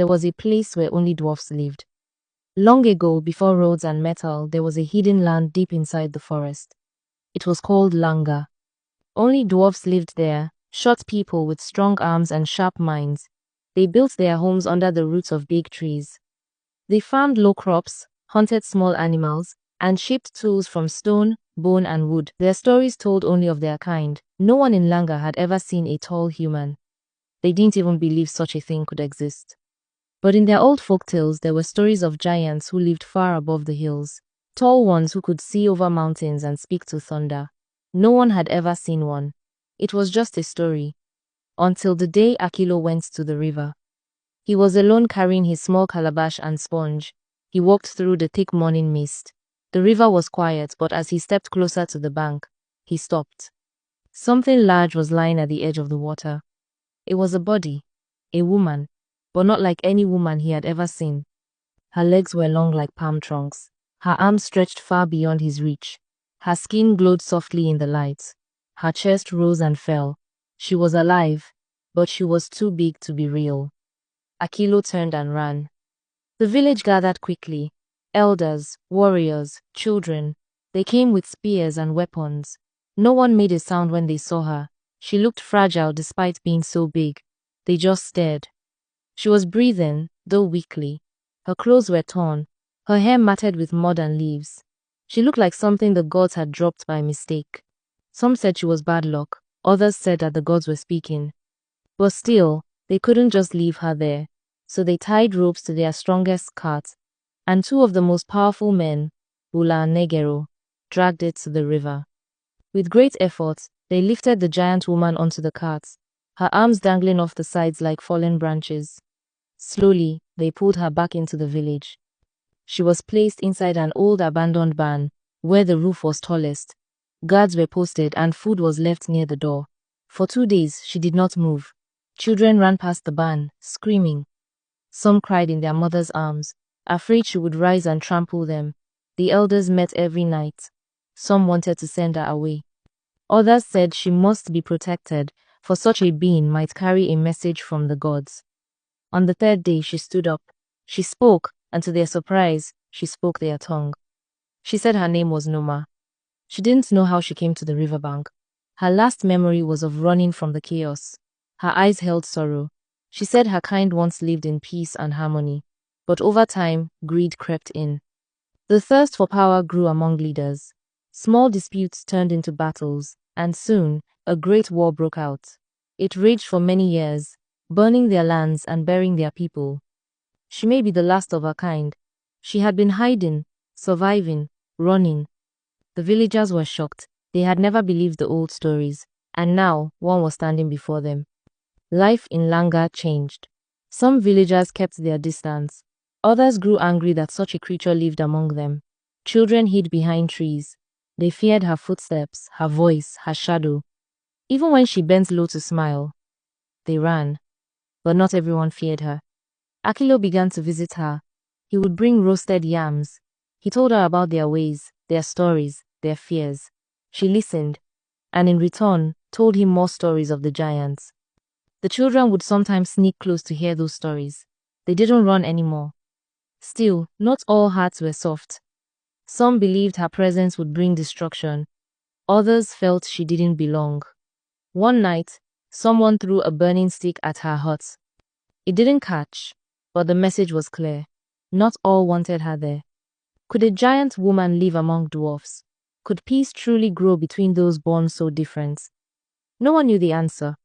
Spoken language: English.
there was a place where only dwarfs lived. Long ago, before roads and metal, there was a hidden land deep inside the forest. It was called Langa. Only dwarfs lived there, short people with strong arms and sharp minds. They built their homes under the roots of big trees. They farmed low crops, hunted small animals, and shaped tools from stone, bone, and wood. Their stories told only of their kind. No one in Langa had ever seen a tall human. They didn't even believe such a thing could exist. But in their old folk tales, there were stories of giants who lived far above the hills, tall ones who could see over mountains and speak to thunder. No one had ever seen one. It was just a story. Until the day Akilo went to the river. He was alone carrying his small calabash and sponge. He walked through the thick morning mist. The river was quiet, but as he stepped closer to the bank, he stopped. Something large was lying at the edge of the water. It was a body, a woman, but not like any woman he had ever seen. Her legs were long like palm trunks. Her arms stretched far beyond his reach. Her skin glowed softly in the light. Her chest rose and fell. She was alive, but she was too big to be real. Akilo turned and ran. The village gathered quickly. Elders, warriors, children. They came with spears and weapons. No one made a sound when they saw her. She looked fragile despite being so big. They just stared. She was breathing, though weakly. Her clothes were torn. Her hair matted with mud and leaves. She looked like something the gods had dropped by mistake. Some said she was bad luck. Others said that the gods were speaking. But still, they couldn't just leave her there. So they tied ropes to their strongest cart, and two of the most powerful men, Bula and Negero, dragged it to the river. With great effort, they lifted the giant woman onto the cart, her arms dangling off the sides like fallen branches. Slowly, they pulled her back into the village. She was placed inside an old abandoned barn, where the roof was tallest. Guards were posted and food was left near the door. For 2 days, she did not move. Children ran past the barn, screaming. Some cried in their mother's arms, afraid she would rise and trample them. The elders met every night. Some wanted to send her away. Others said she must be protected, for such a being might carry a message from the gods. On the 3rd day, she stood up. She spoke, and to their surprise, she spoke their tongue. She said her name was Noma. She didn't know how she came to the riverbank. Her last memory was of running from the chaos. Her eyes held sorrow. She said her kind once lived in peace and harmony, but over time, greed crept in. The thirst for power grew among leaders. Small disputes turned into battles, and soon, a great war broke out. It raged for many years, burning their lands and burying their people. She may be the last of her kind. She had been hiding, surviving, running. The villagers were shocked. They had never believed the old stories, and now one was standing before them. Life in Langa changed. Some villagers kept their distance. Others grew angry that such a creature lived among them. Children hid behind trees. They feared her footsteps, her voice, her shadow. Even when she bent low to smile, they ran. But not everyone feared her. Akilo began to visit her. He would bring roasted yams. He told her about their ways, their stories, their fears. She listened, and in return, told him more stories of the giants. The children would sometimes sneak close to hear those stories. They didn't run anymore. Still, not all hearts were soft. Some believed her presence would bring destruction. Others felt she didn't belong. One night, someone threw a burning stick at her hut. It didn't catch, but the message was clear. Not all wanted her there. Could a giant woman live among dwarfs? Could peace truly grow between those born so different? No one knew the answer.